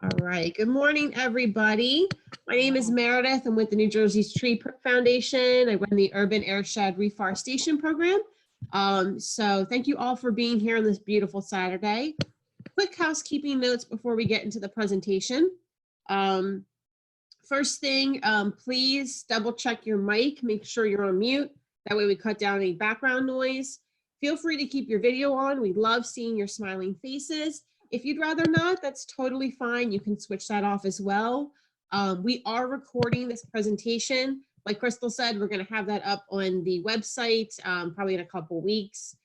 All right, good morning, everybody. My name is Meredith. I'm with the New Jersey's Tree Foundation. I run the Urban Airshed Reforestation Program. So thank you all for being here on this beautiful Saturday. Quick housekeeping notes before we get into the presentation. First thing, please double check your mic, make sure you're on mute. That way we cut down any background noise. Feel free to keep your video on. We love seeing your smiling faces. If you'd rather not, that's totally fine. You can switch that off as well. We are recording this presentation. Like Crystal said, we're going to have that up on the website probably in a couple weeks.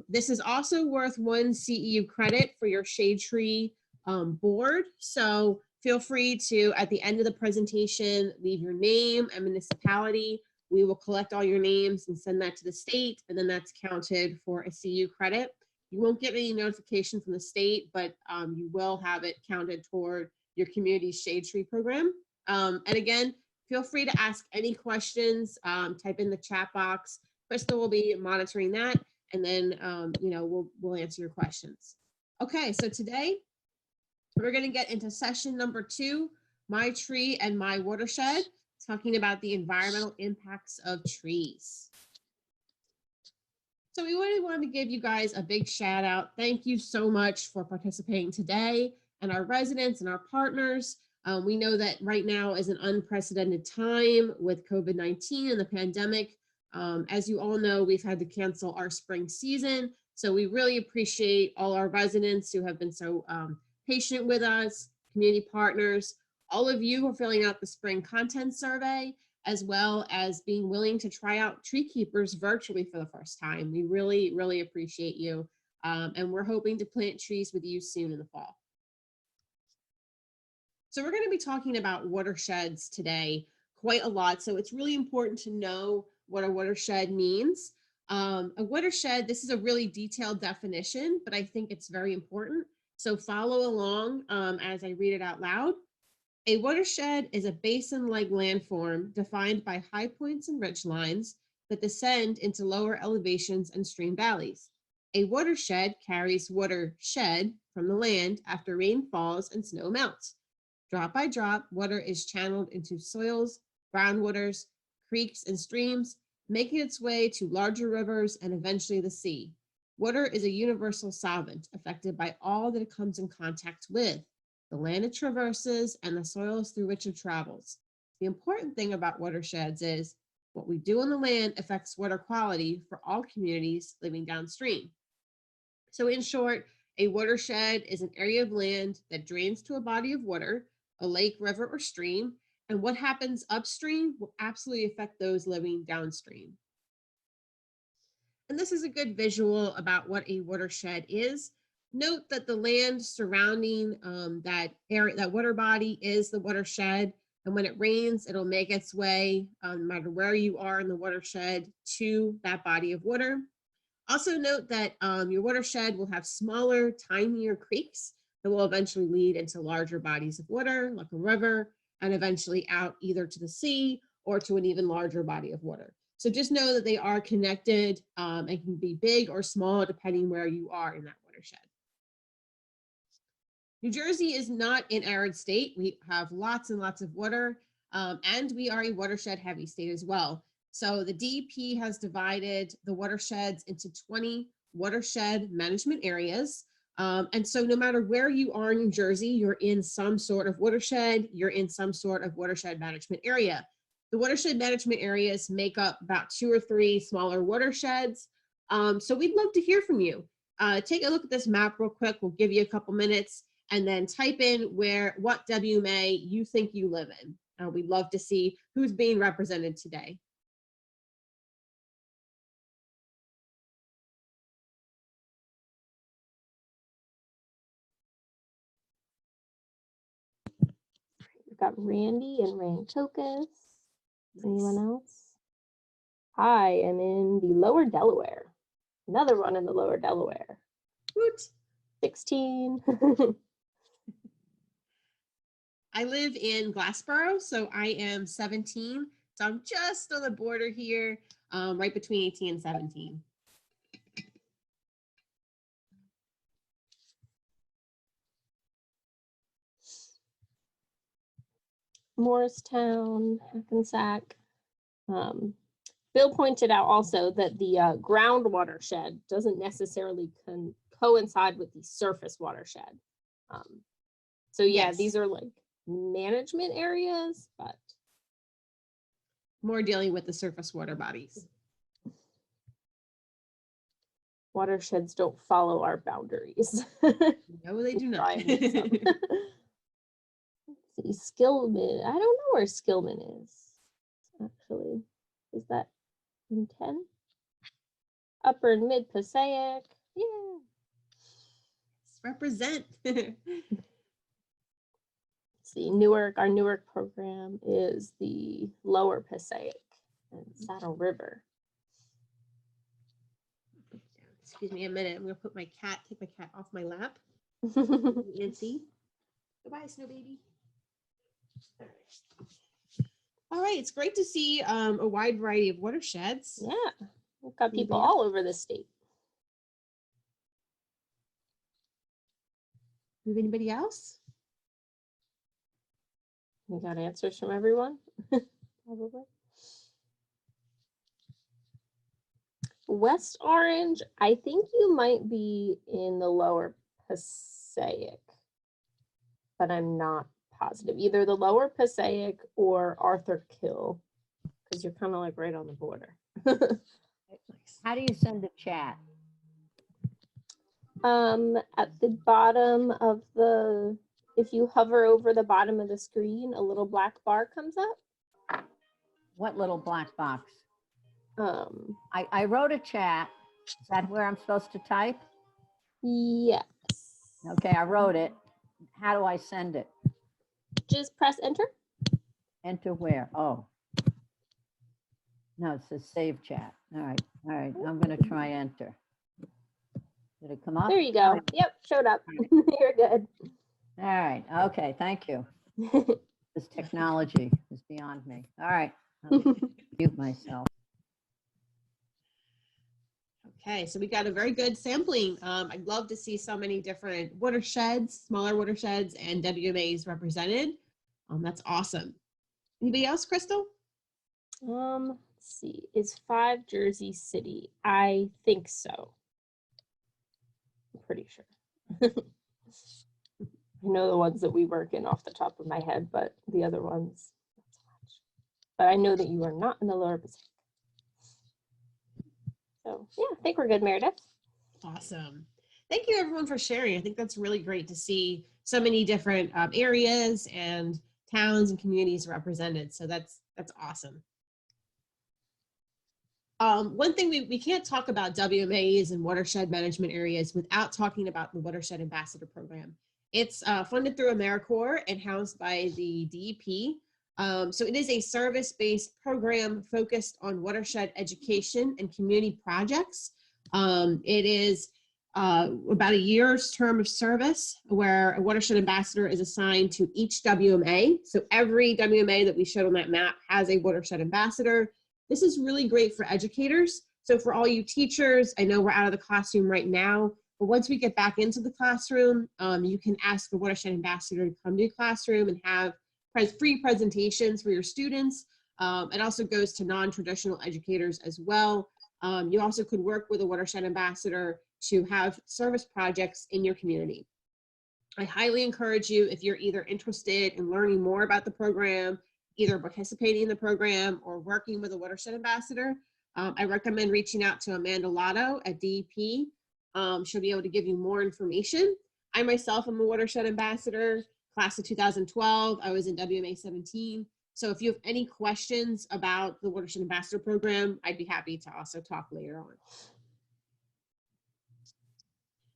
This is also worth 1 CEU credit for your shade tree board. So feel free to, at the end of the presentation, leave your name and municipality. We will collect all your names and send that to the state, and then that's counted for a CEU credit. You won't get any notification from the state, but you will have it counted toward your community's shade tree program. And again, feel free to ask any questions, type in the chat box. Crystal will be monitoring that, and then we'll answer your questions. Okay, so today we're going to get into session number 2, My Tree and My Watershed, talking about the environmental impacts of trees. So we really wanted to give you guys a big shout out. Thank you so much for participating today, and our residents and our partners. We know that right now is an unprecedented time with COVID-19 and the pandemic. As you all know, we've had to cancel our spring season. So we really appreciate all our residents who have been so patient with us, community partners, all of you who are filling out the spring content survey, as well as being willing to try out TreeKeepers virtually for the first time. We really, really appreciate you. And we're hoping to plant trees with you soon in the fall. So we're going to be talking about watersheds today quite a lot. So it's really important to know what a watershed means. A watershed, this is a really detailed definition, but I think it's very important. So follow along as I read it out loud. A watershed is a basin-like landform defined by high points and ridge lines that descend into lower elevations and stream valleys. A watershed carries water shed from the land after rain falls and snow melts. Drop by drop, water is channeled into soils, groundwaters, creeks, and streams, making its way to larger rivers and eventually the sea. Water is a universal solvent affected by all that it comes in contact with, the land it traverses, and the soils through which it travels. The important thing about watersheds is what we do on the land affects water quality for all communities living downstream. So in short, a watershed is an area of land that drains to a body of water, a lake, river, or stream, and what happens upstream will absolutely affect those living downstream. And this is a good visual about what a watershed is. Note that the land surrounding that water body is the watershed, and when it rains, it'll make its way, no matter where you are in the watershed, to that body of water. Also note that your watershed will have smaller, tinier creeks that will eventually lead into larger bodies of water, like a river, and eventually out either to the sea or to an even larger body of water. So just know that they are connected and can be big or small depending where you are in that watershed. New Jersey is not an arid state. We have lots and lots of water, and we are a watershed heavy state as well. So the DEP has divided the watersheds into 20 watershed management areas. And so no matter where you are in New Jersey, you're in some sort of watershed, you're in some sort of watershed management area. The watershed management areas make up about 2 or 3 smaller watersheds. So we'd love to hear from you. Take a look at this map real quick. We'll give you a couple minutes, and then type in what WMA you think you live in. We'd love to see who's being represented today. We've got Randy and Ranchocas. Anyone else? Hi, I'm in the lower Delaware. Another one in the lower Delaware. Woot. 16. I live in Glassboro, so I am 17. So I'm just on the border here, right between 18 and 17. Morristown, Hackensack. Bill pointed out also that the ground watershed doesn't necessarily coincide with the surface watershed. So yeah, Yes. these are like management areas, but More dealing with the surface water bodies. watersheds don't follow our boundaries. No, they do not. Try and mix up. Let's see, Skillman. I don't know where Skillman is, actually. Is that in 10? Upper and Mid Passaic. Yeah. Represent. Let's see, Newark. Our Newark program is the Lower Passaic and Saddle River. Excuse me a minute. I'm gonna put my cat, take my cat off my lap. Nancy. Goodbye, Snow Baby. All right, it's great to see a wide variety of watersheds. Yeah, we've got people Anybody all over the state. Do we have anybody else? We got answers from everyone, probably. West Orange, I think you might be in the Lower Passaic, but I'm not positive. Either the Lower Passaic or Arthur Kill, because you're kind of like right on the border. How do you send a chat? At the bottom of the, if you hover over the bottom of the screen, a little black bar comes up. What little black box? Um, I wrote a chat. Is that where I'm supposed to type? yes. Okay, I wrote it. How do I send it? Just press enter. Enter where? Oh. No, it says save chat. All right. I'm going to try enter. Did it come up? There you go. Yep, showed up. You're good. All right. Okay. Thank you. This technology is beyond me. All right. I'll mute myself. Okay, so we got a very good sampling. I'd love to see so many different watersheds, smaller watersheds, and WMAs represented. That's awesome. Anybody else, Crystal? Let's see. Is 5 Jersey City? I think so. I'm pretty sure. I know the ones that we work in off the top of my head, but the other ones, not so much. But I know that you are not in the Lower Pacific. So yeah, I think we're good, Meredith. Awesome. Thank you everyone for sharing. I think that's really great to see so many different areas and towns and communities represented. So that's awesome. One thing we can't talk about WMAs and watershed management areas without talking about the Watershed Ambassador Program. It's funded through AmeriCorps and housed by the DEP. So it is a service-based program focused on watershed education and community projects. It is about a year's term of service where a watershed ambassador is assigned to each WMA. So every WMA that we showed on that map has a watershed ambassador. This is really great for educators. So for all you teachers, I know we're out of the classroom right now, but once we get back into the classroom, you can ask the watershed ambassador to come to your classroom and have free presentations for your students. It also goes to non-traditional educators as well. You also could work with a watershed ambassador to have service projects in your community. I highly encourage you, if you're either interested in learning more about the program, either participating in the program or working with a watershed ambassador, I recommend reaching out to Amanda Lotto at DEP. She'll be able to give you more information. I myself am a watershed ambassador, class of 2012. I was in WMA 17. So if you have any questions about the Watershed Ambassador Program, I'd be happy to also talk later on.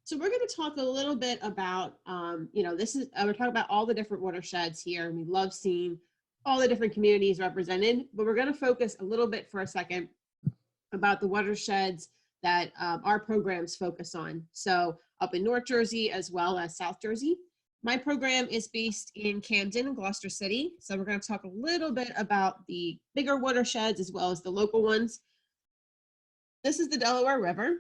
So we're going to talk a little bit about, we're talking about all the different watersheds here, and we love seeing all the different communities represented, but we're going to focus a little bit for a second about the watersheds that our programs focus on. So up in North Jersey as well as South Jersey. My program is based in Camden and Gloucester City. So we're going to talk a little bit about the bigger watersheds as well as the local ones. This is the Delaware River.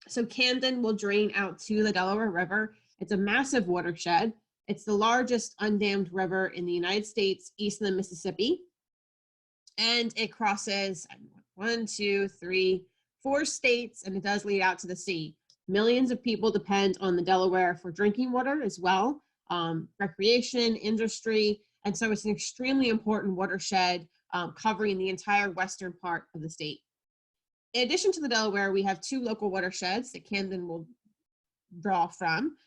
So Camden will drain out to the Delaware River. It's a massive watershed. It's the largest undammed river in the United States, east of the Mississippi. And it crosses 4 states, and it does lead out to the sea. Millions of people depend on the Delaware for drinking water as well, recreation, industry, and so it's an extremely important watershed covering the entire western part of the state. In addition to the Delaware, we have 2 local watersheds that Camden will draw from.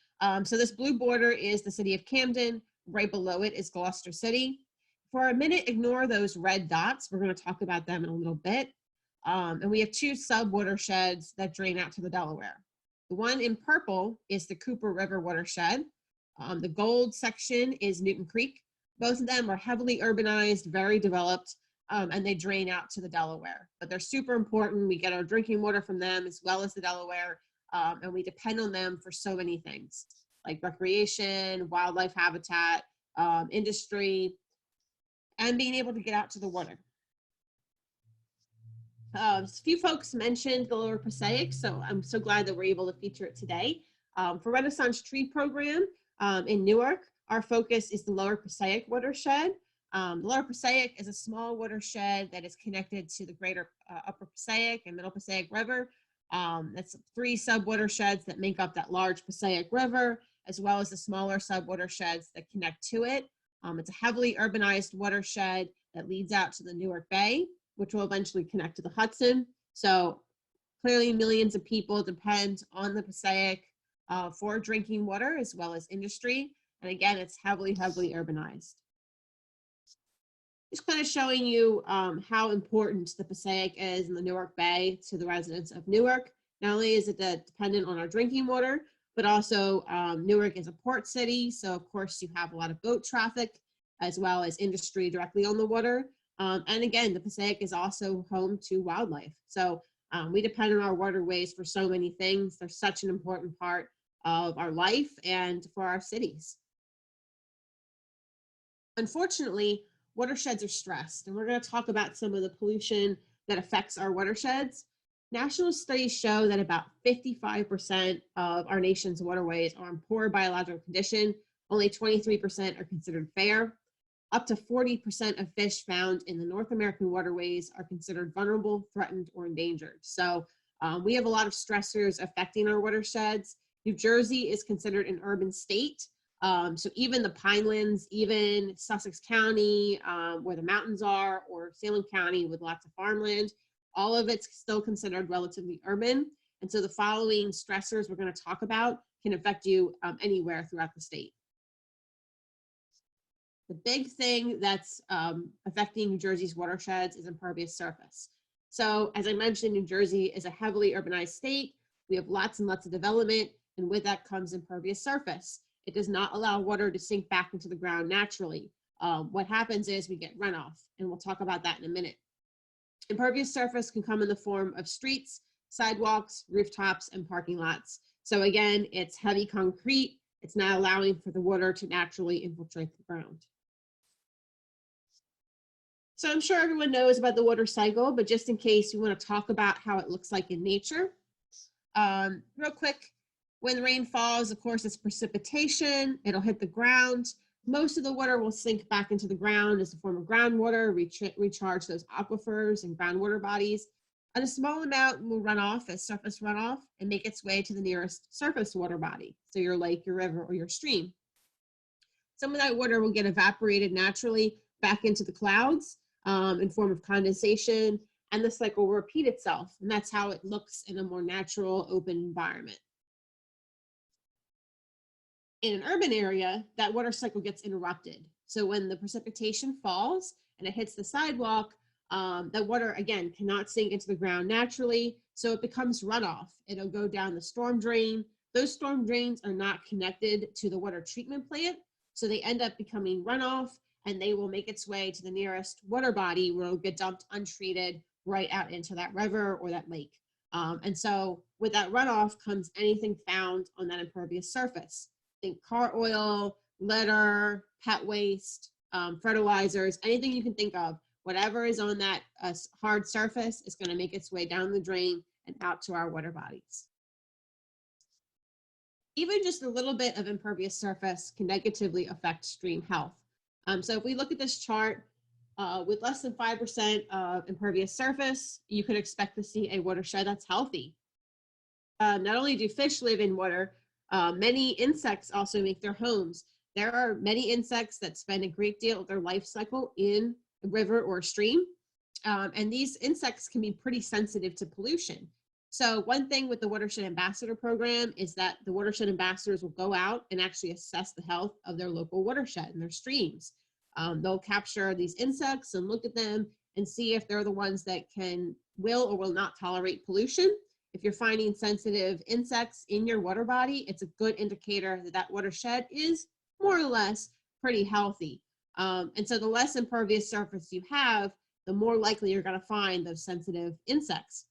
So this blue border is the city of Camden. Right below it is Gloucester City. For a minute, ignore those red dots. We're going to talk about them in a little bit. And we have 2 sub-watersheds that drain out to the Delaware. The one in purple is the Cooper River watershed. The gold section is Newton Creek. Both of them are heavily urbanized, very developed, and they drain out to the Delaware. But they're super important. We get our drinking water from them as well as the Delaware, and we depend on them for so many things, like recreation, wildlife habitat, industry, and being able to get out to the water. A few folks mentioned the Lower Passaic, so I'm so glad that we're able to feature it today. For Renaissance Tree Program in Newark, our focus is the Lower Passaic watershed. The Lower Passaic is a small watershed that is connected to the greater Upper Passaic and Middle Passaic River. That's 3 sub-watersheds that make up that large Passaic River, as well as the smaller sub-watersheds that connect to it. It's a heavily urbanized watershed that leads out to the Newark Bay, which will eventually connect to the Hudson. So clearly millions of people depend on the Passaic for drinking water as well as industry. And again, it's heavily urbanized. Just kind of showing you how important the Passaic is in the Newark Bay to the residents of Newark. Not only is it dependent on our drinking water, but also Newark is a port city. So of course you have a lot of boat traffic as well as industry directly on the water. And again, the Passaic is also home to wildlife. So we depend on our waterways for so many things. They're such an important part of our life and for our cities. Unfortunately, watersheds are stressed, and we're going to talk about some of the pollution that affects our watersheds. National studies show that about 55% of our nation's waterways are in poor biological condition. Only 23% are considered fair. Up to 40% of fish found in the North American waterways are considered vulnerable, threatened, or endangered. So we have a lot of stressors affecting our watersheds. New Jersey is considered an urban state. So even the Pinelands, even Sussex County, where the mountains are, or Salem County with lots of farmland, all of it's still considered relatively urban. And so the following stressors we're going to talk about can affect you anywhere throughout the state. The big thing that's affecting New Jersey's watersheds is impervious surface. So as I mentioned, New Jersey is a heavily urbanized state. We have lots and lots of development, and with that comes impervious surface. It does not allow water to sink back into the ground naturally. What happens is we get runoff, and we'll talk about that in a minute. Impervious surface can come in the form of streets, sidewalks, rooftops, and parking lots. So again, it's heavy concrete. It's not allowing for the water to naturally infiltrate the ground. So I'm sure everyone knows about the water cycle, but just in case we want to talk about how it looks like in nature. Real quick, when the rain falls, of course, it's precipitation. It'll hit the ground. Most of the water will sink back into the ground as a form of groundwater, recharge those aquifers and groundwater bodies. And a small amount will run off as surface runoff and make its way to the nearest surface water body, so your lake, your river, or your stream. Some of that water will get evaporated naturally back into the clouds in form of condensation, and the cycle will repeat itself. And that's how it looks in a more natural, open environment. In an urban area, that water cycle gets interrupted. So when the precipitation falls and it hits the sidewalk, that water, again, cannot sink into the ground naturally, so it becomes runoff. It'll go down the storm drain. Those storm drains are not connected to the water treatment plant, so they end up becoming runoff, and they will make its way to the nearest water body where it'll get dumped untreated right out into that river or that lake. And so with that runoff comes anything found on that impervious surface. Think car oil, litter, pet waste, fertilizers, anything you can think of. Whatever is on that hard surface is going to make its way down the drain and out to our water bodies. Even just a little bit of impervious surface can negatively affect stream health. So if we look at this chart, with less than 5% of impervious surface, you could expect to see a watershed that's healthy. Not only do fish live in water, many insects also make their homes. There are many insects that spend a great deal of their life cycle in a river or a stream. And these insects can be pretty sensitive to pollution. So one thing with the Watershed Ambassador program is that the watershed ambassadors will go out and actually assess the health of their local watershed and their streams. They'll capture these insects and look at them and see if they're the ones that will or will not tolerate pollution. If you're finding sensitive insects in your water body, it's a good indicator that that watershed is more or less pretty healthy. And so the less impervious surface you have, the more likely you're going to find those sensitive insects.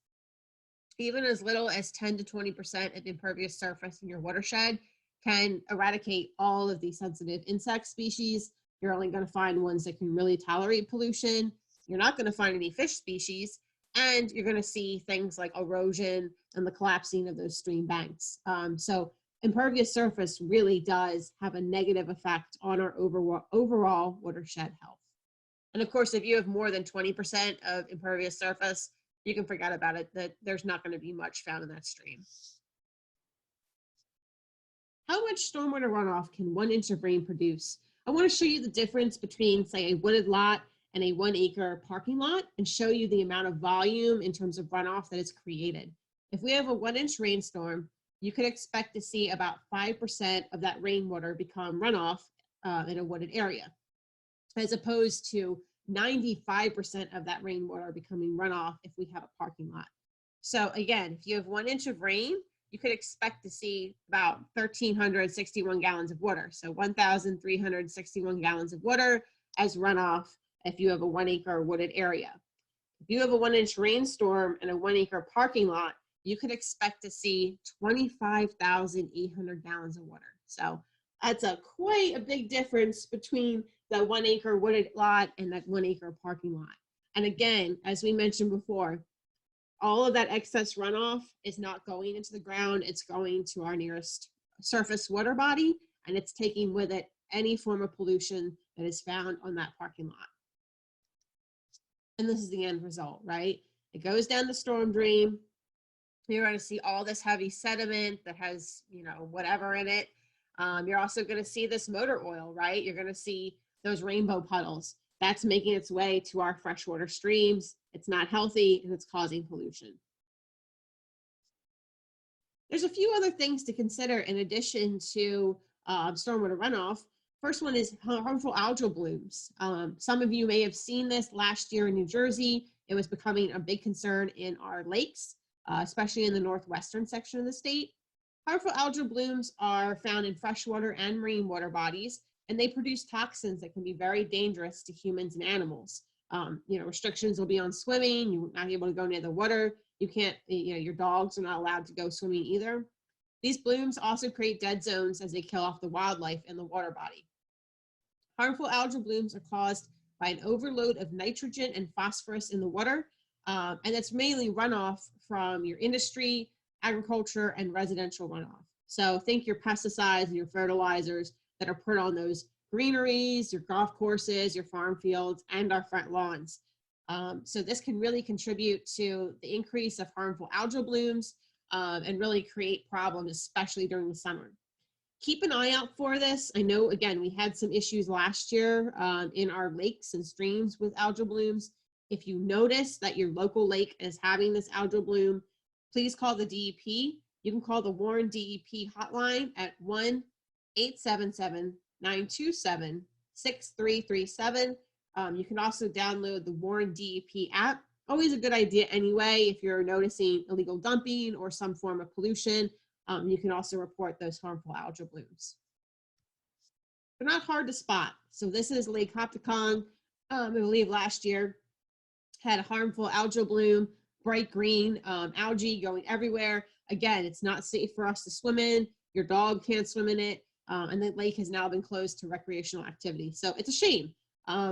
Even as little as 10 to 20% of impervious surface in your watershed can eradicate all of these sensitive insect species. You're only going to find ones that can really tolerate pollution. You're not going to find any fish species, and you're going to see things like erosion and the collapsing of those stream banks. So impervious surface really does have a negative effect on our overall watershed health. And of course, if you have more than 20% of impervious surface, you can forget about it, that there's not going to be much found in that stream. How much stormwater runoff can 1 inch of rain produce? I want to show you the difference between, say, a wooded lot and a 1 acre parking lot and show you the amount of volume in terms of runoff that is created. If we have a 1 inch rainstorm, you could expect to see about 5% of that rainwater become runoff in a wooded area, as opposed to 95% of that rainwater becoming runoff if we have a parking lot. So again, if you have 1 inch of rain, you could expect to see about 1,361 gallons of water. So 1,361 gallons of water as runoff if you have a 1 acre wooded area. If you have a 1 inch rainstorm and a 1 acre parking lot, you could expect to see 25,800 gallons of water. So that's quite a big difference between the 1 acre wooded lot and that 1 acre parking lot. And again, as we mentioned before, all of that excess runoff is not going into the ground. It's going to our nearest surface water body, and it's taking with it any form of pollution that is found on that parking lot. And this is the end result, right? It goes down the storm drain. You're going to see all this heavy sediment that has, whatever in it. You're also going to see this motor oil, right? You're going to see those rainbow puddles. That's making its way to our freshwater streams. It's not healthy and it's causing pollution. There's a few other things to consider in addition to stormwater runoff. First one is harmful algal blooms. Some of you may have seen this last year in New Jersey. It was becoming a big concern in our lakes, especially in the northwestern section of the state. Harmful algal blooms are found in freshwater and marine water bodies, and they produce toxins that can be very dangerous to humans and animals. Restrictions will be on swimming. You're not able to go near the water. You can't, your dogs are not allowed to go swimming either. These blooms also create dead zones as they kill off the wildlife in the water body. Harmful algal blooms are caused by an overload of nitrogen and phosphorus in the water, and that's mainly runoff from your industry, agriculture, and residential runoff. So think your pesticides and your fertilizers that are put on those greeneries, your golf courses, your farm fields, and our front lawns. So this can really contribute to the increase of harmful algal blooms and really create problems, especially during the summer. Keep an eye out for this. I know, again, we had some issues last year in our lakes and streams with algal blooms. If you notice that your local lake is having this algal bloom, please call the DEP. You can call the Warren DEP hotline at 1-877-927-6337. You can also download the Warren DEP app. Always a good idea anyway if you're noticing illegal dumping or some form of pollution. You can also report those harmful algal blooms. They're not hard to spot. So this is Lake Hopatcong, I believe last year, had a harmful algal bloom, bright green algae going everywhere. Again, it's not safe for us to swim in. Your dog can't swim in it. And the lake has now been closed to recreational activity. So it's a shame.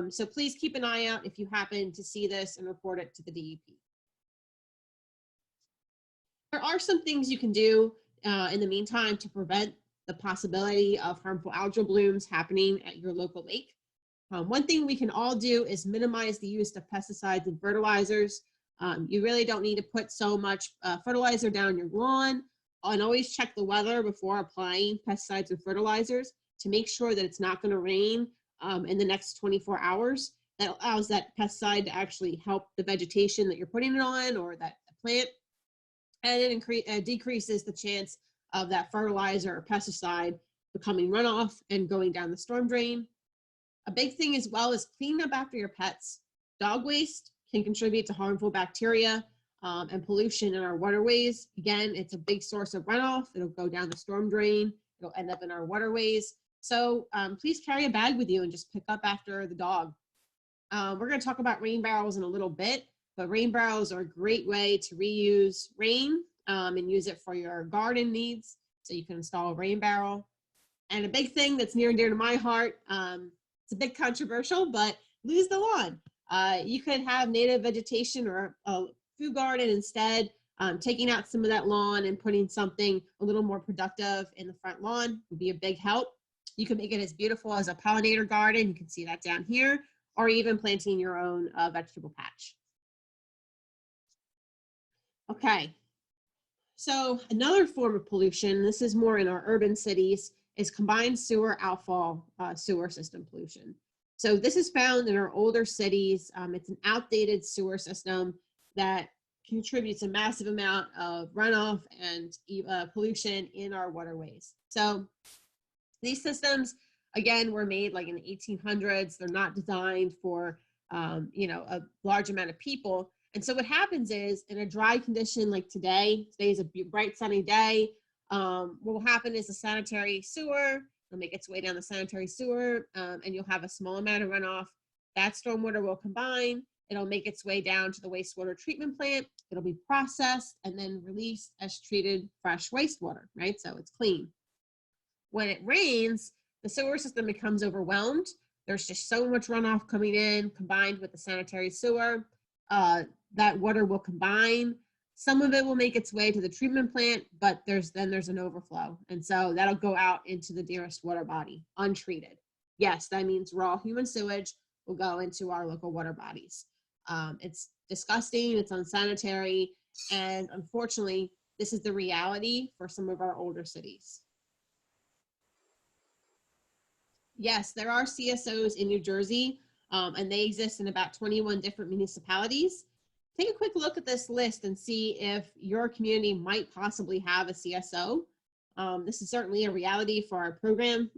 So please keep an eye out if you happen to see this and report it to the DEP. There are some things you can do in the meantime to prevent the possibility of harmful algal blooms happening at your local lake. One thing we can all do is minimize the use of pesticides and fertilizers. You really don't need to put so much fertilizer down your lawn, and always check the weather before applying pesticides and fertilizers to make sure that it's not going to rain in the next 24 hours. That allows that pesticide to actually help the vegetation that you're putting it on or that plant, and it decreases the chance of that fertilizer or pesticide becoming runoff and going down the storm drain. A big thing as well is cleaning up after your pets. Dog waste can contribute to harmful bacteria and pollution in our waterways. Again, it's a big source of runoff. It'll go down the storm drain. It'll end up in our waterways. So please carry a bag with you and just pick up after the dog. We're going to talk about rain barrels in a little bit, but rain barrels are a great way to reuse rain and use it for your garden needs. So you can install a rain barrel. And a big thing that's near and dear to my heart, it's a bit controversial, but lose the lawn. You could have native vegetation or a food garden instead, taking out some of that lawn and putting something a little more productive in the front lawn would be a big help. You can make it as beautiful as a pollinator garden. You can see that down here, or even planting your own vegetable patch. Okay, so another form of pollution, this is more in our urban cities, is combined sewer outfall sewer system pollution. So this is found in our older cities. It's an outdated sewer system that contributes a massive amount of runoff and pollution in our waterways. So these systems, again, were made like in the 1800s. They're not designed for, a large amount of people. And so what happens is in a dry condition like today's a bright sunny day, what will happen is the sanitary sewer will make its way down the sanitary sewer and you'll have a small amount of runoff. That stormwater will combine. It'll make its way down to the wastewater treatment plant. It'll be processed and then released as treated fresh wastewater, right? So it's clean. When it rains, the sewer system becomes overwhelmed. There's just so much runoff coming in combined with the sanitary sewer. That water will combine. Some of it will make its way to the treatment plant, but there's an overflow. And so that'll go out into the nearest water body, untreated. Yes, that means raw human sewage will go into our local water bodies. It's disgusting, it's unsanitary, and unfortunately, this is the reality for some of our older cities. Yes, there are CSOs in New Jersey, and they exist in about 21 different municipalities. Take a quick look at this list and see if your community might possibly have a CSO. This is certainly a reality for our program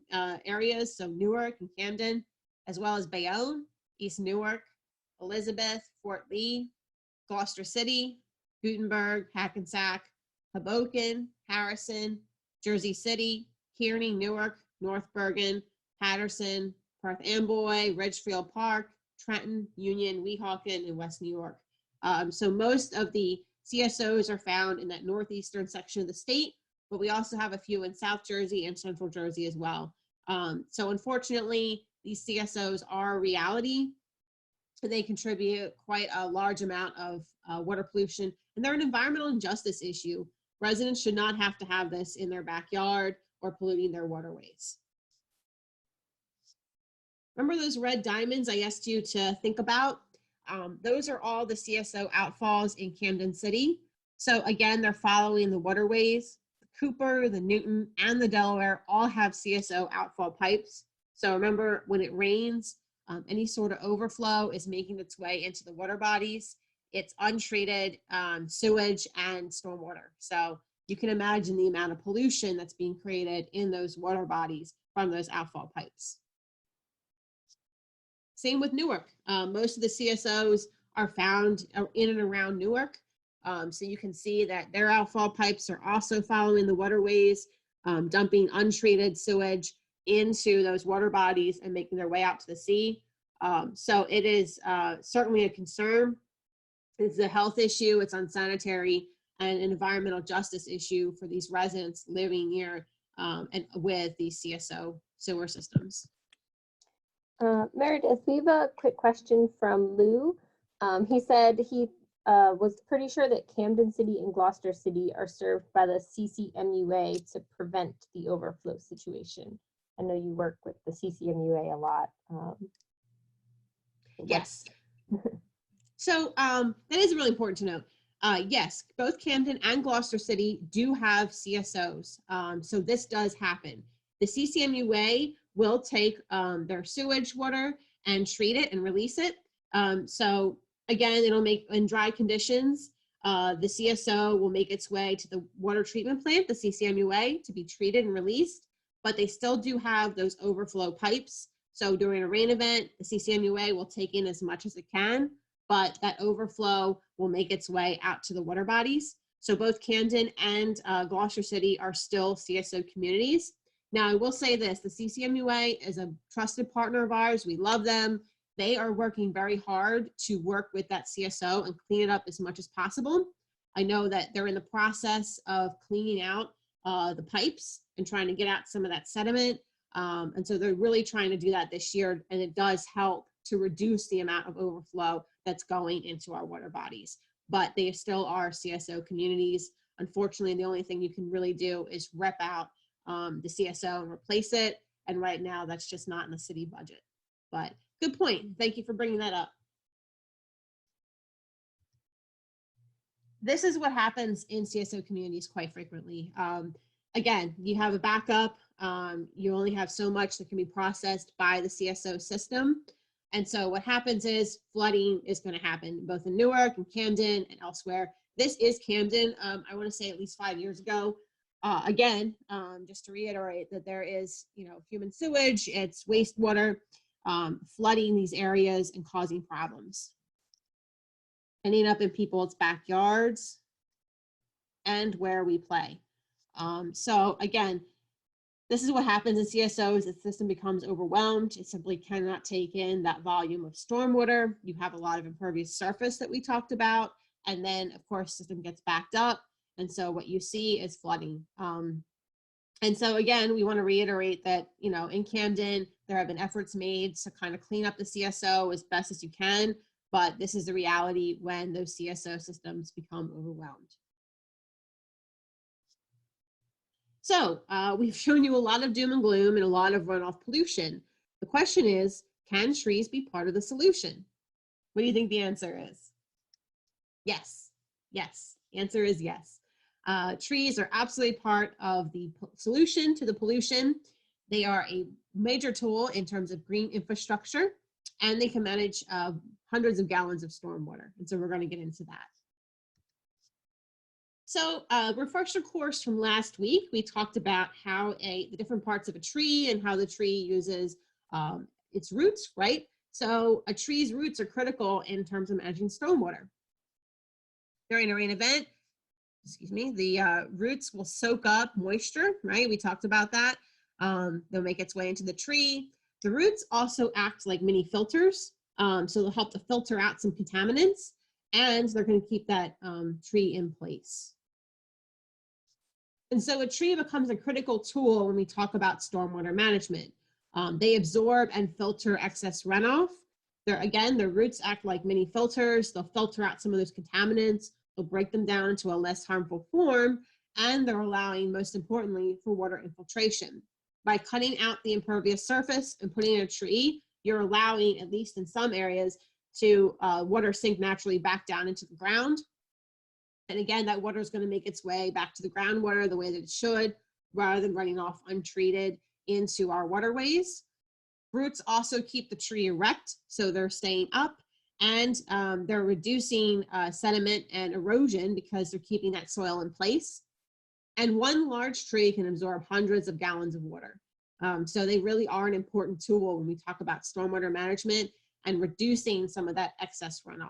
areas, so Newark and Camden, as well as Bayonne, East Newark, Elizabeth, Fort Lee, Gloucester City, Gutenberg, Hackensack, Hoboken, Harrison, Jersey City, Kearney, Newark, North Bergen, Patterson, Perth Amboy, Ridgefield Park, Trenton, Union, Weehawken, and West New York. So most of the CSOs are found in that northeastern section of the state, but we also have a few in South Jersey and Central Jersey as well. So unfortunately, these CSOs are a reality. They contribute quite a large amount of water pollution, and they're an environmental injustice issue. Residents should not have to have this in their backyard or polluting their waterways. Remember those red diamonds I asked you to think about? Those are all the CSO outfalls in Camden City. So again, they're following the waterways. The Cooper, the Newton, and the Delaware all have CSO outfall pipes. So remember, when it rains, any sort of overflow is making its way into the water bodies. It's untreated sewage and stormwater. So you can imagine the amount of pollution that's being created in those water bodies from those outfall pipes. Same with Newark. Most of the CSOs are found in and around Newark. So you can see that their outfall pipes are also following the waterways, dumping untreated sewage into those water bodies and making their way out to the sea. So it is certainly a concern. It's a health issue, it's unsanitary, and an environmental justice issue for these residents living near and with these CSO sewer systems. Meredith, we have a quick question from Lou. He said he was pretty sure that Camden City and Gloucester City are served by the CCMUA to prevent the overflow situation. I know you work with the CCMUA a lot. Yes. So that is really important to note. Yes, both Camden and Gloucester City do have CSOs. So this does happen. The CCMUA will take their sewage water and treat it and release it. So again, it'll make, in dry conditions, the CSO will make its way to the water treatment plant, the CCMUA, to be treated and released, but they still do have those overflow pipes. So during a rain event, the CCMUA will take in as much as it can, but that overflow will make its way out to the water bodies. So both Camden and Gloucester City are still CSO communities. Now, I will say this, the CCMUA is a trusted partner of ours. We love them. They are working very hard to work with that CSO and clean it up as much as possible. I know that they're in the process of cleaning out the pipes and trying to get out some of that sediment. And so they're really trying to do that this year, and it does help to reduce the amount of overflow that's going into our water bodies. But they still are CSO communities. Unfortunately, the only thing you can really do is rep out the CSO and replace it. And right now, that's just not in the city budget. But good point. Thank you for bringing that up. This is what happens in CSO communities quite frequently. Again, you have a backup. You only have so much that can be processed by the CSO system. And so what happens is flooding is going to happen both in Newark and Camden and elsewhere. This is Camden. I want to say at least 5 years ago. Again, just to reiterate that there is, human sewage, it's wastewater, flooding these areas and causing problems. Ending up in people's backyards and where we play. So again, this is what happens in CSOs. The system becomes overwhelmed. It simply cannot take in that volume of stormwater. You have a lot of impervious surface that we talked about. And then, of course, the system gets backed up. And so what you see is flooding. And so, again, we want to reiterate that, in Camden, there have been efforts made to kind of clean up the CSO as best as you can. But this is the reality when those CSO systems become overwhelmed. So we've shown you a lot of doom and gloom and a lot of runoff pollution. The question is, can trees be part of the solution? What do you think the answer is? Yes, yes, answer is yes. Trees are absolutely part of the solution to the pollution. They are a major tool in terms of green infrastructure, and they can manage hundreds of gallons of stormwater. And so we're going to get into that. So refresher course from last week, we talked about how the different parts of a tree and how the tree uses its roots, right? So a tree's roots are critical in terms of managing stormwater. During a rain event, the roots will soak up moisture, right? We talked about that. They'll make its way into the tree. The roots also act like mini filters. So they'll help to filter out some contaminants, and they're going to keep that tree in place. And so a tree becomes a critical tool when we talk about stormwater management. They absorb and filter excess runoff. Their roots act like mini filters. They'll filter out some of those contaminants. They'll break them down into a less harmful form, and they're allowing, most importantly, for water infiltration. By cutting out the impervious surface and putting in a tree, you're allowing, at least in some areas, to water sink naturally back down into the ground. And again, that water is going to make its way back to the groundwater the way that it should, rather than running off untreated into our waterways. Roots also keep the tree erect, so they're staying up, and they're reducing sediment and erosion because they're keeping that soil in place. And one large tree can absorb hundreds of gallons of water. So they really are an important tool when we talk about stormwater management and reducing some of that excess runoff.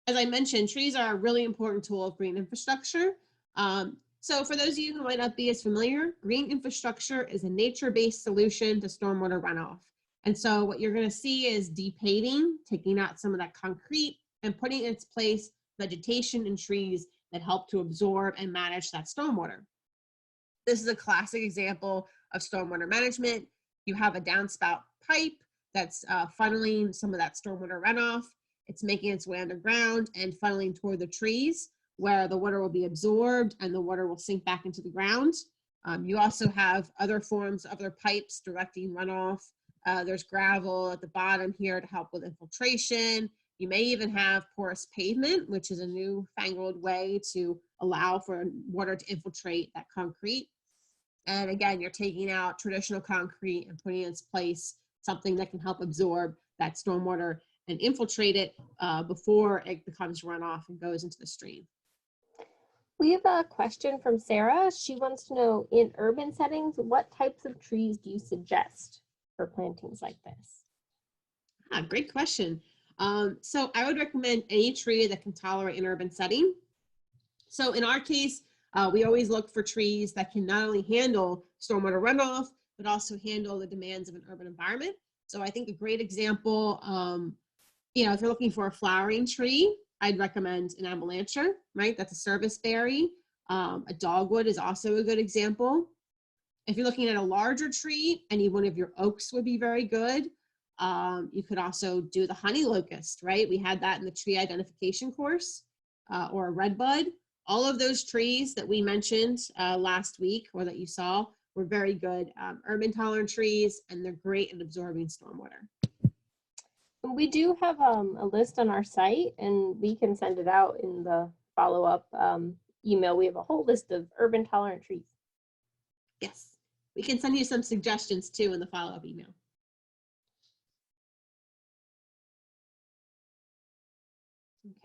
As I mentioned, trees are a really important tool of green infrastructure. So for those of you who might not be as familiar, green infrastructure is a nature-based solution to stormwater runoff. And so what you're going to see is depaving, taking out some of that concrete and putting in its place vegetation and trees that help to absorb and manage that stormwater. This is a classic example of stormwater management. You have a downspout pipe that's funneling some of that stormwater runoff. It's making its way underground and funneling toward the trees where the water will be absorbed and the water will sink back into the ground. You also have other forms of other pipes directing runoff. There's gravel at the bottom here to help with infiltration. You may even have porous pavement, which is a newfangled way to allow for water to infiltrate that concrete. And again, you're taking out traditional concrete and putting in its place something that can help absorb that stormwater and infiltrate it before it becomes runoff and goes into the stream. We have a question from Sarah. She wants to know, in urban settings, what types of trees do you suggest for plantings like this? Great question. So I would recommend any tree that can tolerate an urban setting. So in our case, we always look for trees that can not only handle stormwater runoff, but also handle the demands of an urban environment. So I think a great example, if you're looking for a flowering tree, I'd recommend an ambulancia, right? That's a service berry. A dogwood is also a good example. If you're looking at a larger tree, any one of your oaks would be very good. You could also do the honey locust, right? We had that in the tree identification course, or a redbud. All of those trees that we mentioned last week, or that you saw, were very good urban tolerant trees, and they're great at absorbing stormwater. We do have a list on our site, and we can send it out in the follow-up email. We have a whole list of urban tolerant trees. Yes, we can send you some suggestions too in the follow-up email.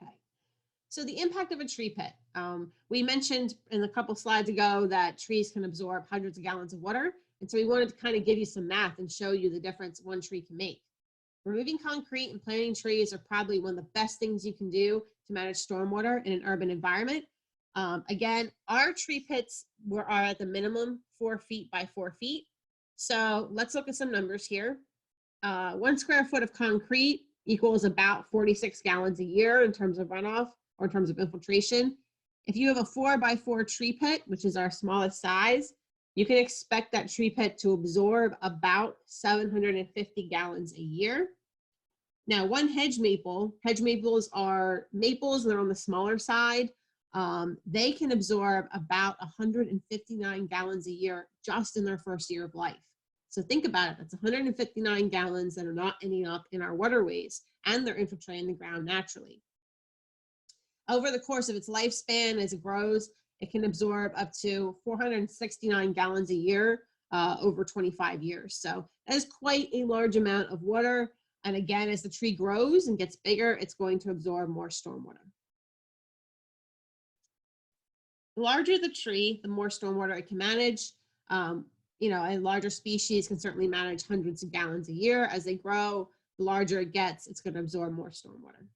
Okay, so the impact of a tree pit. We mentioned in a couple slides ago that trees can absorb hundreds of gallons of water, and so we wanted to kind of give you some math and show you the difference one tree can make. Removing concrete and planting trees are probably one of the best things you can do to manage stormwater in an urban environment. Again, our tree pits are at the minimum 4 feet by 4 feet. So let's look at some numbers here. 1 square foot of concrete equals about 46 gallons a year in terms of runoff or in terms of infiltration. If you have a 4 by 4 tree pit, which is our smallest size, you can expect that tree pit to absorb about 750 gallons a year. Now, one hedge maples are maples that are on the smaller side. They can absorb about 159 gallons a year just in their first year of life. So think about it, that's 159 gallons that are not ending up in our waterways, and they're infiltrating the ground naturally. Over the course of its lifespan, as it grows, it can absorb up to 469 gallons a year over 25 years. So that is quite a large amount of water. And again, as the tree grows and gets bigger, it's going to absorb more stormwater. The larger the tree, the more stormwater it can manage. A larger species can certainly manage hundreds of gallons a year. As they grow, the larger it gets, it's going to absorb more stormwater.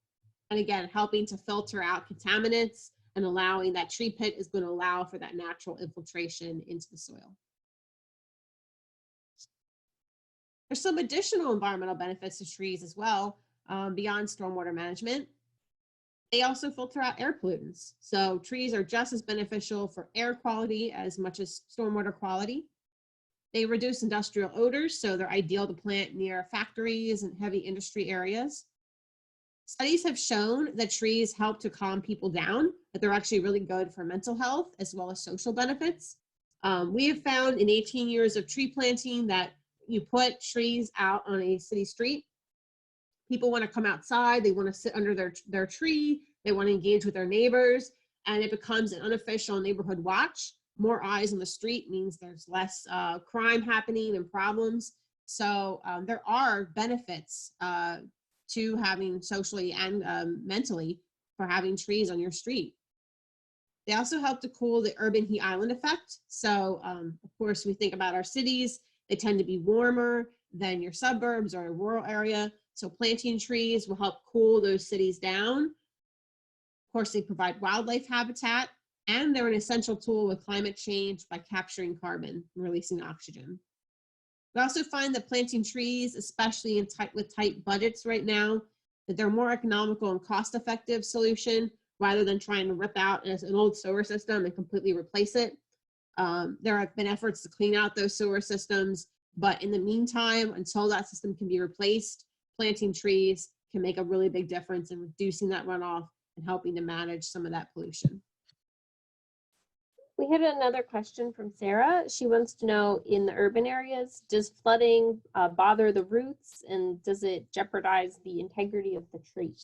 And again, helping to filter out contaminants and allowing that tree pit is going to allow for that natural infiltration into the soil. There's some additional environmental benefits to trees as well, beyond stormwater management. They also filter out air pollutants. So trees are just as beneficial for air quality as much as stormwater quality. They reduce industrial odors, so they're ideal to plant near factories and heavy industry areas. Studies have shown that trees help to calm people down, that they're actually really good for mental health as well as social benefits. We have found in 18 years of tree planting that you put trees out on a city street, people want to come outside, they want to sit under their tree, they want to engage with their neighbors, and it becomes an unofficial neighborhood watch. More eyes on the street means there's less crime happening and problems. So there are benefits to having socially and mentally for having trees on your street. They also help to cool the urban heat island effect. So of course, we think about our cities, they tend to be warmer than your suburbs or a rural area. So planting trees will help cool those cities down. Of course, they provide wildlife habitat, and they're an essential tool with climate change by capturing carbon and releasing oxygen. We also find that planting trees, especially with tight budgets right now, that they're more economical and cost-effective solution rather than trying to rip out an old sewer system and completely replace it. There have been efforts to clean out those sewer systems, But in the meantime, until that system can be replaced, planting trees can make a really big difference in reducing that runoff and helping to manage some of that pollution. We had another question from Sarah. She wants to know, in the urban areas, does flooding bother the roots, and does it jeopardize the integrity of the tree?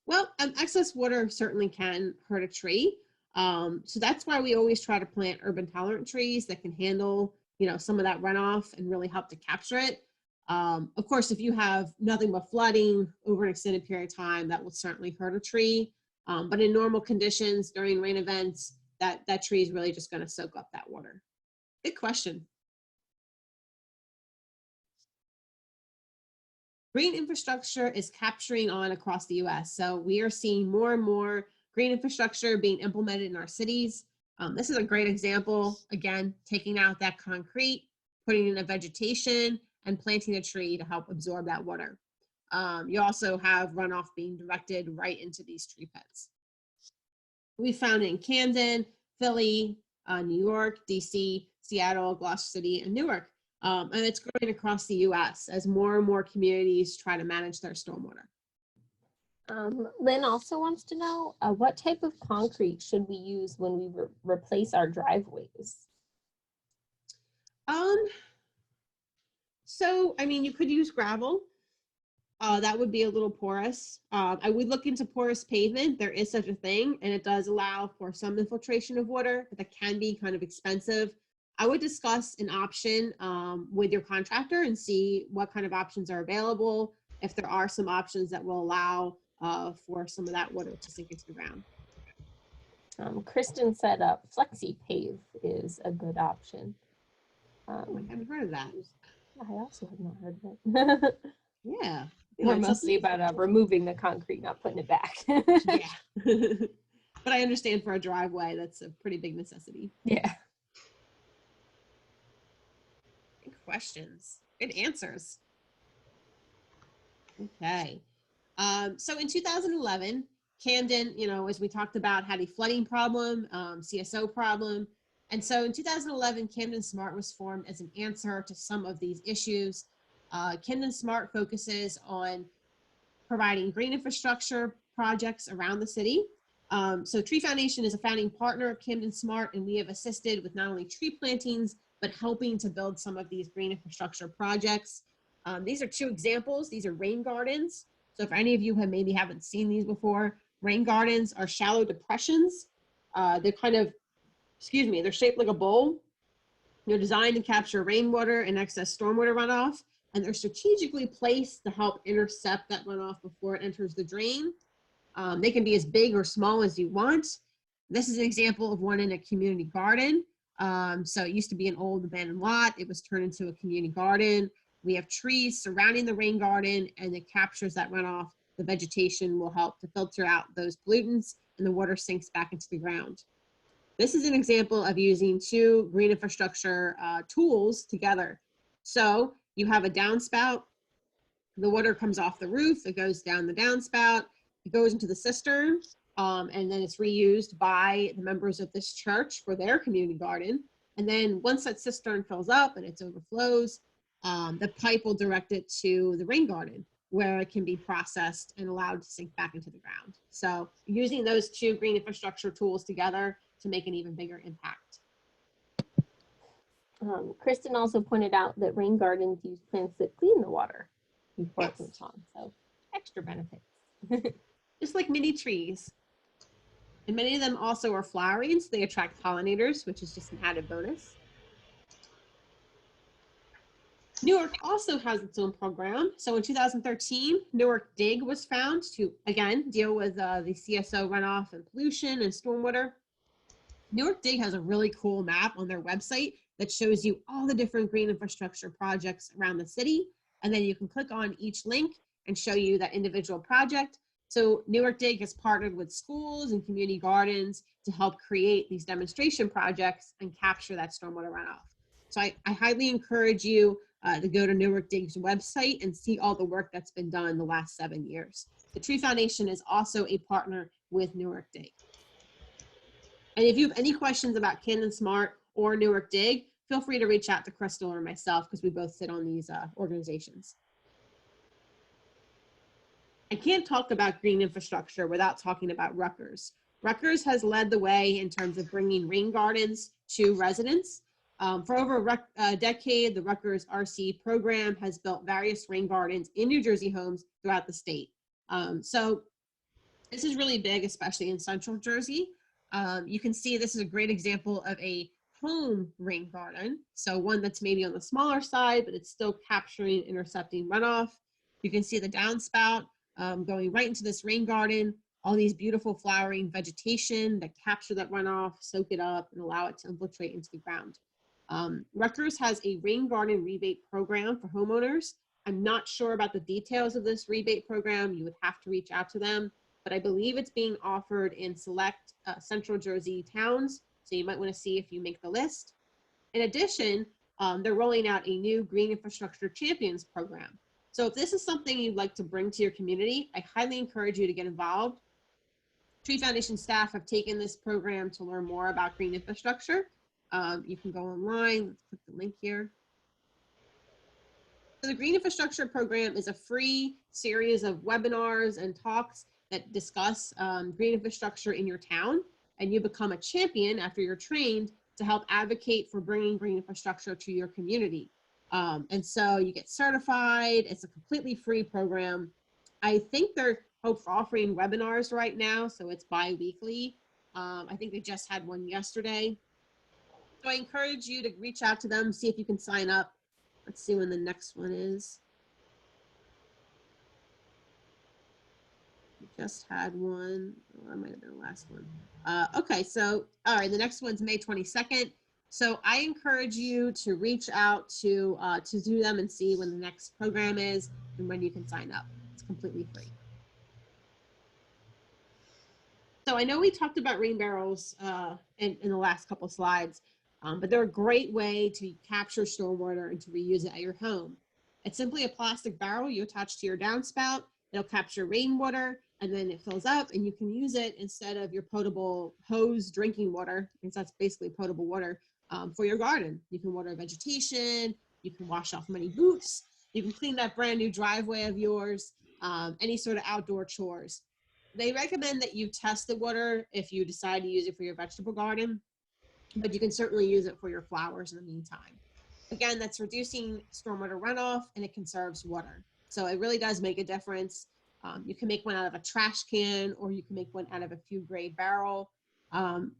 Well, excess water certainly can hurt a tree. So that's why we always try to plant urban tolerant trees that can handle, some of that runoff and really help to capture it. Of course, if you have nothing but flooding over an extended period of time, that will certainly hurt a tree. But in normal conditions during rain events, that tree is really just going to soak up that water. Good question. Green infrastructure is capturing on across the US. So we are seeing more and more green infrastructure being implemented in our cities. This is a great example, again, taking out that concrete, putting in a vegetation, and planting a tree to help absorb that water. You also have runoff being directed right into these tree pits. We found it in Camden, Philly, New York, DC, Seattle, Gloucester City, and Newark. And it's growing across the US as more and more communities try to manage their stormwater. Lynn also wants to know, what type of concrete should we use when we replace our driveways? So, you could use gravel. That would be a little porous. I would look into porous pavement. There is such a thing, and it does allow for some infiltration of water, but that can be kind of expensive. I would discuss an option with your contractor and see what kind of options are available, if there are some options that will allow for some of that water to sink into the ground. Kristen said flexi-pave is a good option. I haven't heard of that. I also have not heard of it. Yeah. We're mostly about removing the concrete, not putting it back. Yeah. But I understand for a driveway, that's a pretty big necessity. Yeah. Good questions. Good answers. Okay. So in 2011, Camden, as we talked about, had a flooding problem, CSO problem. And so in 2011, Camden Smart was formed as an answer to some of these issues. Camden Smart focuses on providing green infrastructure projects around the city. So Tree Foundation is a founding partner of Camden Smart, and we have assisted with not only tree plantings, but helping to build some of these green infrastructure projects. These are two examples. These are rain gardens. So if any of you haven't seen these before, rain gardens are shallow depressions. They're they're shaped like a bowl. They're designed to capture rainwater and excess stormwater runoff, and they're strategically placed to help intercept that runoff before it enters the drain. They can be as big or small as you want. This is an example of one in a community garden. So it used to be an old abandoned lot. It was turned into a community garden. We have trees surrounding the rain garden, and it captures that runoff. The vegetation will help to filter out those pollutants, and the water sinks back into the ground. This is an example of using two green infrastructure tools together. So you have a downspout. The water comes off the roof. It goes down the downspout. It goes into the cistern, and then it's reused by the members of this church for their community garden. And then once that cistern fills up and it overflows, the pipe will direct it to the rain garden, where it can be processed and allowed to sink back into the ground. So using those two green infrastructure tools together to make an even bigger impact. Kristen also pointed out that rain gardens use plants that clean the water before it moves on. So extra benefits. Just like mini trees. And many of them also are flowering, so they attract pollinators, which is just an added bonus. Newark also has its own program. So in 2013, Newark Dig was found to, again, deal with the CSO runoff and pollution and stormwater. Newark Dig has a really cool map on their website that shows you all the different green infrastructure projects around the city. And then you can click on each link and show you that individual project. So Newark Dig has partnered with schools and community gardens to help create these demonstration projects and capture that stormwater runoff. So I highly encourage you to go to Newark Dig's website and see all the work that's been done in the last 7 years. The Tree Foundation is also a partner with Newark Dig. And if you have any questions about Camden Smart or Newark Dig, feel free to reach out to Crystal or myself because we both sit on these organizations. I can't talk about green infrastructure without talking about Rutgers. Rutgers has led the way in terms of bringing rain gardens to residents. For over a decade, the Rutgers RC program has built various rain gardens in New Jersey homes throughout the state. So this is really big, especially in central Jersey. You can see this is a great example of a home rain garden. So one that's maybe on the smaller side, but it's still capturing, intercepting runoff. You can see the downspout going right into this rain garden, all these beautiful flowering vegetation that capture that runoff, soak it up, and allow it to infiltrate into the ground. Rutgers has a rain garden rebate program for homeowners. I'm not sure about the details of this rebate program. You would have to reach out to them, but I believe it's being offered in select central Jersey towns. So you might want to see if you make the list. In addition, they're rolling out a new Green Infrastructure Champions program. So if this is something you'd like to bring to your community, I highly encourage you to get involved. Tree Foundation staff have taken this program to learn more about green infrastructure. You can go online. Let's click the link here. So the Green Infrastructure Program is a free series of webinars and talks that discuss green infrastructure in your town, and you become a champion after you're trained to help advocate for bringing green infrastructure to your community. And so you get certified. It's a completely free program. I think they're offering webinars right now, so it's bi-weekly. I think they just had one yesterday. So I encourage you to reach out to them, see if you can sign up. Let's see when the next one is. We just had one. Oh, that might have been the last one. Okay, so all right, the next one's May 22nd. So I encourage you to reach out to do them and see when the next program is and when you can sign up. It's completely free. So I know we talked about rain barrels in the last couple of slides, but they're a great way to capture stormwater and to reuse it at your home. It's simply a plastic barrel you attach to your downspout. It'll capture rainwater and then it fills up and you can use it instead of your potable hose drinking water, because that's basically potable water, for your garden. You can water vegetation, you can wash off many boots, you can clean that brand new driveway of yours, any sort of outdoor chores. They recommend that you test the water if you decide to use it for your vegetable garden, but you can certainly use it for your flowers in the meantime. Again, that's reducing stormwater runoff and it conserves water. So it really does make a difference. You can make one out of a trash can or you can make one out of a food grade barrel.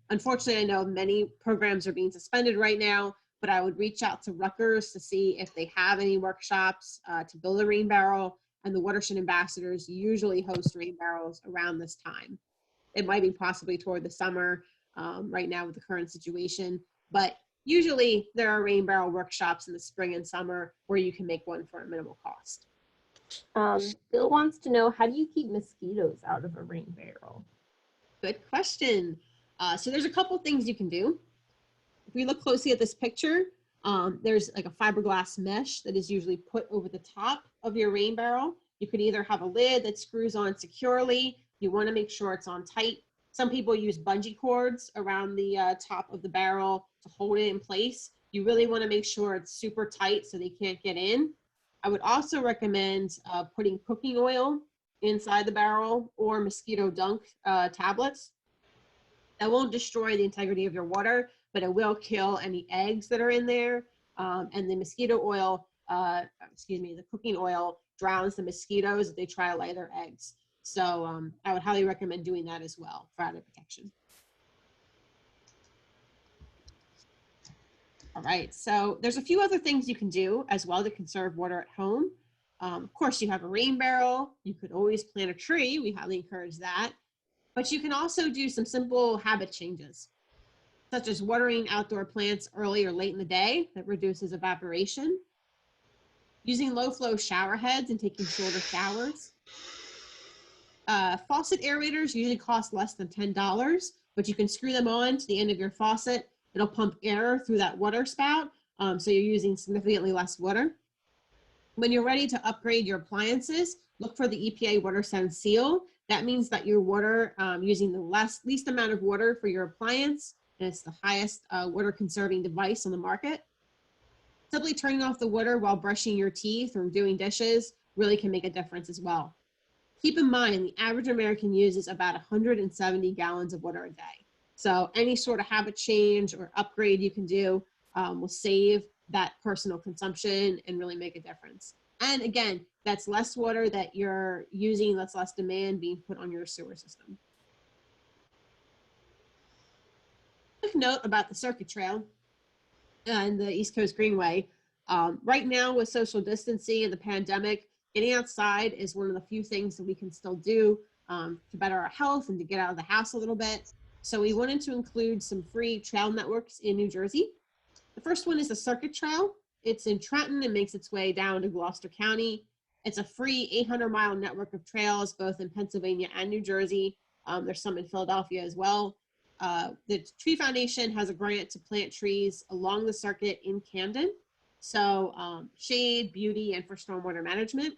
Unfortunately, I know many programs are being suspended right now, but I would reach out to Rutgers to see if they have any workshops to build a rain barrel, and the Watershed ambassadors usually host rain barrels around this time. It might be possibly toward the summer right now with the current situation, but usually there are rain barrel workshops in the spring and summer where you can make one for a minimal cost. Bill wants to know, how do you keep mosquitoes out of a rain barrel? Good question. So there's a couple things you can do. If we look closely at this picture, there's like a fiberglass mesh that is usually put over the top of your rain barrel. You could either have a lid that screws on securely. You want to make sure it's on tight. Some people use bungee cords around the top of the barrel to hold it in place. You really want to make sure it's super tight so they can't get in. I would also recommend putting cooking oil inside the barrel or mosquito dunk tablets. That won't destroy the integrity of your water, but it will kill any eggs that are in there. And the mosquito oil, the cooking oil drowns the mosquitoes if they try to lay their eggs. So I would highly recommend doing that as well for added protection. All right, so there's a few other things you can do as well to conserve water at home. Of course, you have a rain barrel. You could always plant a tree. We highly encourage that. But you can also do some simple habit changes, such as watering outdoor plants early or late in the day. That reduces evaporation. Using low flow shower heads and taking shorter showers. Faucet aerators usually cost less than $10, but you can screw them on to the end of your faucet. It'll pump air through that water spout, so you're using significantly less water. When you're ready to upgrade your appliances, look for the EPA WaterSense seal. That means that your water using the least amount of water for your appliance, and it's the highest water conserving device on the market. Simply turning off the water while brushing your teeth or doing dishes really can make a difference as well. Keep in mind, the average American uses about 170 gallons of water a day. So any sort of habit change or upgrade you can do will save that personal consumption and really make a difference. And again, that's less water that you're using, that's less demand being put on your sewer system. Quick note about the circuit trail and the East Coast Greenway. Right now, with social distancing and the pandemic, getting outside is one of the few things that we can still do to better our health and to get out of the house a little bit. So we wanted to include some free trail networks in New Jersey. The first one is the Circuit Trail. It's in Trenton and makes its way down to Gloucester County. It's a free 800-mile network of trails, both in Pennsylvania and New Jersey. There's some in Philadelphia as well. The Tree Foundation has a grant to plant trees along the circuit in Camden. So shade, beauty, and for stormwater management.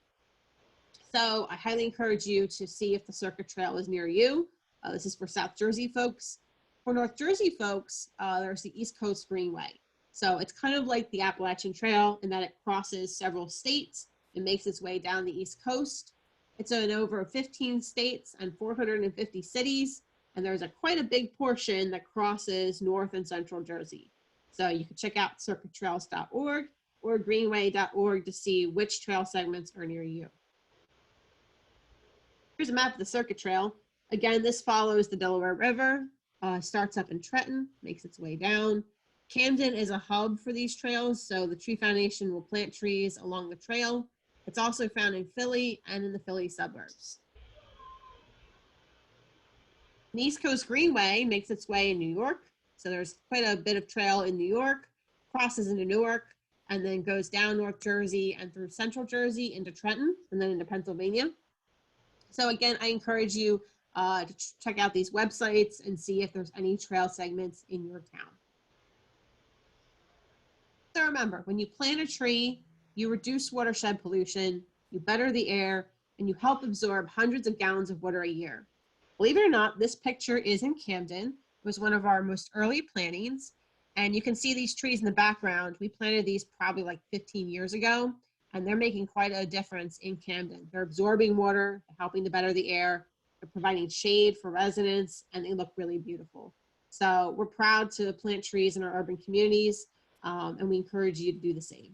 So I highly encourage you to see if the Circuit Trail is near you. This is for South Jersey folks. For North Jersey folks, there's the East Coast Greenway. So it's kind of like the Appalachian Trail in that it crosses several states and makes its way down the East Coast. It's in over 15 states and 450 cities. And there's quite a big portion that crosses North and Central Jersey. So you can check out circuittrails.org or greenway.org to see which trail segments are near you. Here's a map of the Circuit Trail. Again, this follows the Delaware River, starts up in Trenton, makes its way down. Camden is a hub for these trails, so the Tree Foundation will plant trees along the trail. It's also found in Philly and in the Philly suburbs. The East Coast Greenway makes its way in New York. So there's quite a bit of trail in New York, crosses into Newark, and then goes down North Jersey and through Central Jersey into Trenton, and then into Pennsylvania. So again, I encourage you to check out these websites and see if there's any trail segments in your town. So remember, when you plant a tree, you reduce watershed pollution, you better the air, and you help absorb hundreds of gallons of water a year. Believe it or not, this picture is in Camden. It was one of our most early plantings. And you can see these trees in the background. We planted these probably like 15 years ago, and they're making quite a difference in Camden. They're absorbing water, helping to better the air, they're providing shade for residents, and they look really beautiful. So we're proud to plant trees in our urban communities, and we encourage you to do the same.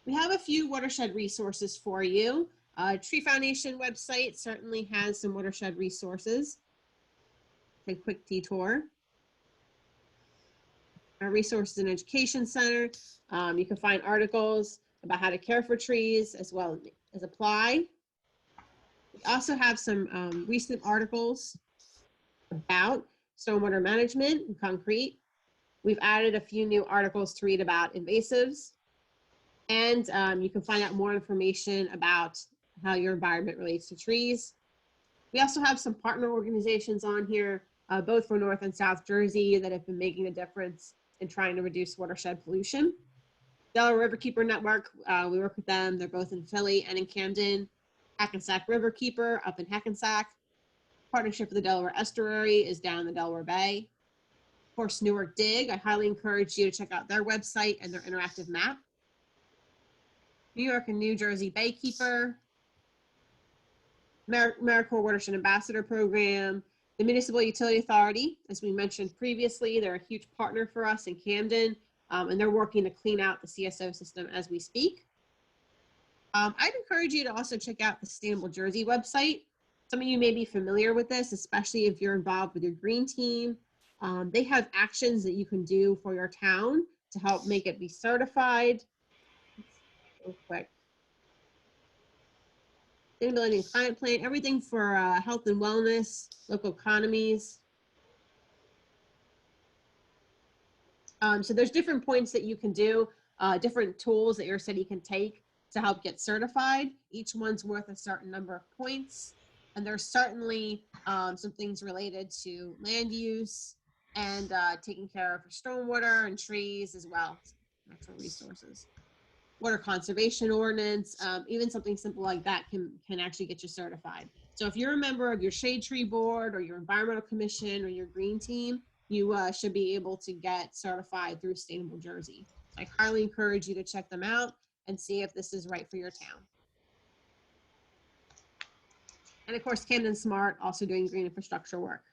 We have a few watershed resources for you. Tree Foundation website certainly has some watershed resources. Take a quick detour. Our Resources and Education Center. You can find articles about how to care for trees as well as apply. We also have some recent articles about stormwater management and concrete. We've added a few new articles to read about invasives. And you can find out more information about how your environment relates to trees. We also have some partner organizations on here, both for North and South Jersey, that have been making a difference in trying to reduce watershed pollution. Delaware Riverkeeper Network, we work with them. They're both in Philly and in Camden. Hackensack Riverkeeper up in Hackensack. Partnership with the Delaware Estuary is down in the Delaware Bay. Of course, Newark Dig, I highly encourage you to check out their website and their interactive map. New York and New Jersey Baykeeper, AmeriCorps Watershed Ambassador Program, the Municipal Utility Authority, as we mentioned previously, they're a huge partner for us in Camden, and they're working to clean out the CSO system as we speak. I'd encourage you to also check out the Sustainable Jersey website. Some of you may be familiar with this, especially if you're involved with your green team. They have actions that you can do for your town to help make it be certified. Real quick. Sustainability and climate plan, everything for health and wellness, local economies. So there's different points that you can do, different tools that your city can take to help get certified. Each one's worth a certain number of points. And there's certainly some things related to land use and taking care of stormwater and trees as well, natural resources. Water conservation ordinance, even something simple like that can actually get you certified. So if you're a member of your shade tree board or your environmental commission or your green team, you should be able to get certified through Sustainable Jersey. I highly encourage you to check them out and see if this is right for your town. And of course, Camden Smart also doing green infrastructure work.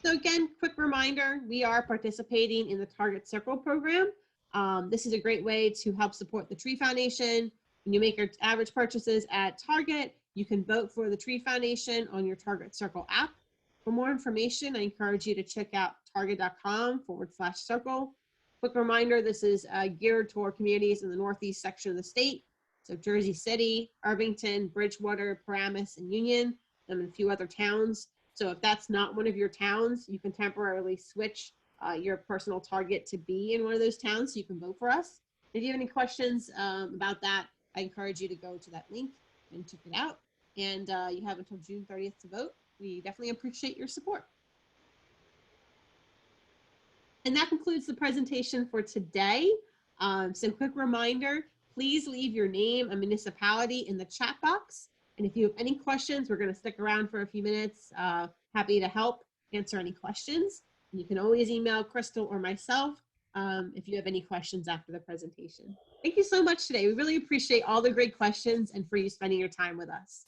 So again, quick reminder, we are participating in the Target Circle program. This is a great way to help support the Tree Foundation. When you make your average purchases at Target, you can vote for the Tree Foundation on your Target Circle app. For more information, I encourage you to check out target.com/circle. Quick reminder, this is geared toward communities in the Northeast section of the state. So Jersey City, Irvington, Bridgewater, Paramus, and Union, and a few other towns. So if that's not one of your towns, you can temporarily switch your personal target to be in one of those towns so you can vote for us. If you have any questions about that, I encourage you to go to that link and check it out. And you have until June 30th to vote. We definitely appreciate your support. And that concludes the presentation for today. So quick reminder, please leave your name and municipality in the chat box. And if you have any questions, we're going to stick around for a few minutes. Happy to help answer any questions. And you can always email Crystal or myself if you have any questions after the presentation. Thank you so much today. We really appreciate all the great questions and for you spending your time with us.